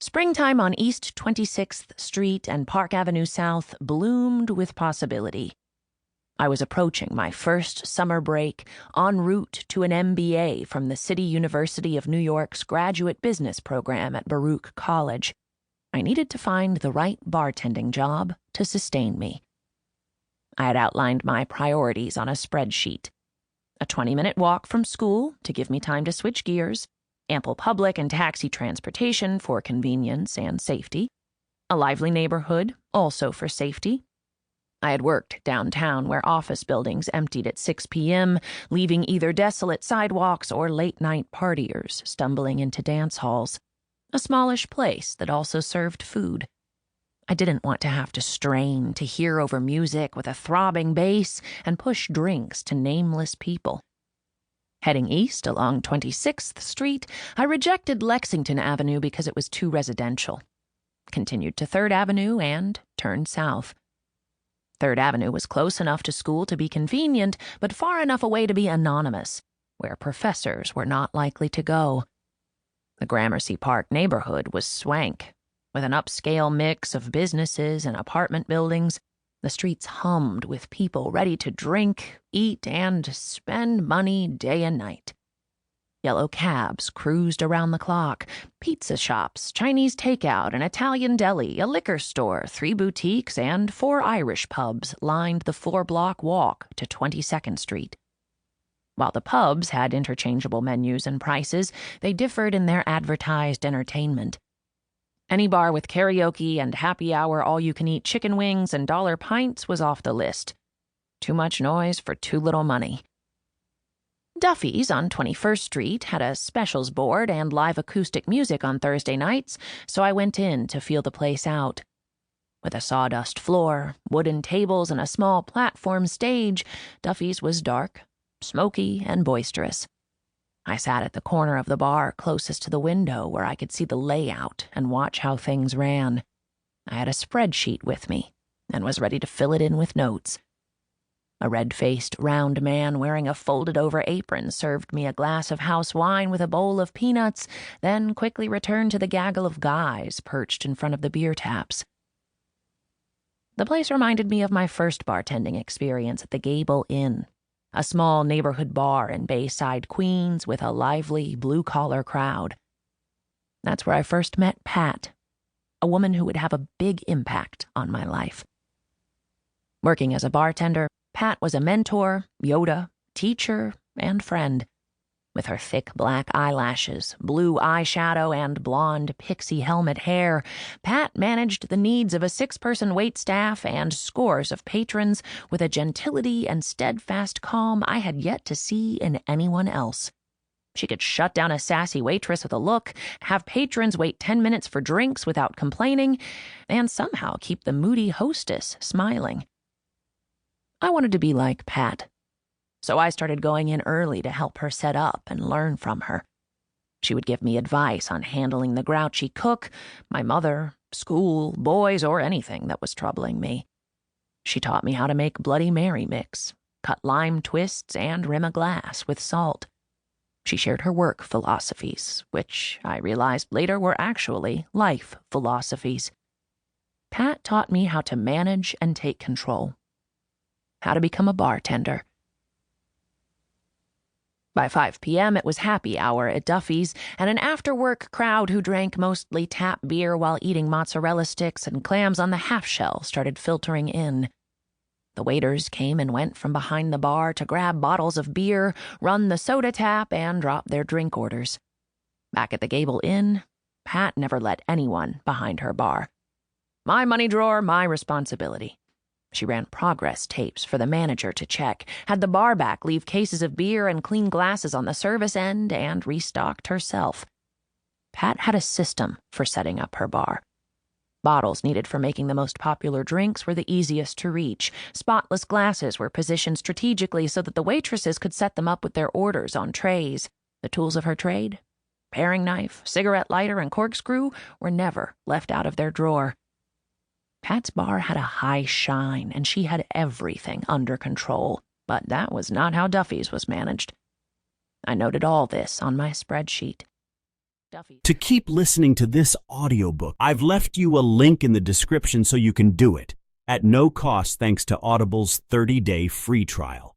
Springtime on East 26th Street and Park Avenue South bloomed with possibility. I was approaching my first summer break en route to an MBA from the City University of New York's graduate business program at Baruch College. I needed to find the right bartending job to sustain me. I had outlined my priorities on a spreadsheet. A 20-minute walk from school to give me time to switch gears, ample public and taxi transportation for convenience and safety, a lively neighborhood, also for safety. I had worked downtown where office buildings emptied at 6 p.m., leaving either desolate sidewalks or late-night partiers stumbling into dance halls, a smallish place that also served food. I didn't want to have to strain to hear over music with a throbbing bass and push drinks to nameless people. Heading east along 26th Street, I rejected Lexington Avenue because it was too residential. Continued to 3rd Avenue and turned south. 3rd Avenue was close enough to school to be convenient, but far enough away to be anonymous, where professors were not likely to go. The Gramercy Park neighborhood was swank, with an upscale mix of businesses and apartment buildings. The streets hummed with people ready to drink, eat, and spend money day and night. Yellow cabs cruised around the clock. Pizza shops, Chinese takeout, an Italian deli, a liquor store, 3 boutiques, and 4 Irish pubs lined the 4-block walk to 22nd Street. While the pubs had interchangeable menus and prices, they differed in their advertised entertainment. Any bar with karaoke and happy hour all-you-can-eat chicken wings and dollar pints was off the list. Too much noise for too little money. Duffy's on 21st Street had a specials board and live acoustic music on Thursday nights, so I went in to feel the place out. With a sawdust floor, wooden tables, and a small platform stage, Duffy's was dark, smoky, and boisterous. I sat at the corner of the bar closest to the window where I could see the layout and watch how things ran. I had a spreadsheet with me and was ready to fill it in with notes. A red-faced, round man wearing a folded-over apron served me a glass of house wine with a bowl of peanuts, then quickly returned to the gaggle of guys perched in front of the beer taps. The place reminded me of my first bartending experience at the Gable Inn, a small neighborhood bar in Bayside, Queens, with a lively, blue-collar crowd. That's where I first met Pat, a woman who would have a big impact on my life. Working as a bartender, Pat was a mentor, Yoda, teacher, and friend. With her thick black eyelashes, blue eyeshadow, and blonde pixie helmet hair, Pat managed the needs of a 6-person waitstaff and scores of patrons with a gentility and steadfast calm I had yet to see in anyone else. She could shut down a sassy waitress with a look, have patrons wait 10 minutes for drinks without complaining, and somehow keep the moody hostess smiling. I wanted to be like Pat, so I started going in early to help her set up and learn from her. She would give me advice on handling the grouchy cook, my mother, school, boys, or anything that was troubling me. She taught me how to make Bloody Mary mix, cut lime twists, and rim a glass with salt. She shared her work philosophies, which I realized later were actually life philosophies. Pat taught me how to manage and take control, how to become a bartender. By 5 p.m., it was happy hour at Duffy's, and an after-work crowd who drank mostly tap beer while eating mozzarella sticks and clams on the half-shell started filtering in. The waiters came and went from behind the bar to grab bottles of beer, run the soda tap, and drop their drink orders. Back at the Gable Inn, Pat never let anyone behind her bar. My money drawer, my responsibility. She ran progress tapes for the manager to check, had the bar back leave cases of beer and clean glasses on the service end, and restocked herself. Pat had a system for setting up her bar. Bottles needed for making the most popular drinks were the easiest to reach. Spotless glasses were positioned strategically so that the waitresses could set them up with their orders on trays. The tools of her trade, paring knife, cigarette lighter, and corkscrew, were never left out of their drawer. Pat's bar had a high shine, and she had everything under control, but that was not how Duffy's was managed. I noted all this on my spreadsheet. McDuffie. To keep listening to this audiobook, I've left you a link in the description so you can do it, at no cost thanks to Audible's 30-day free trial.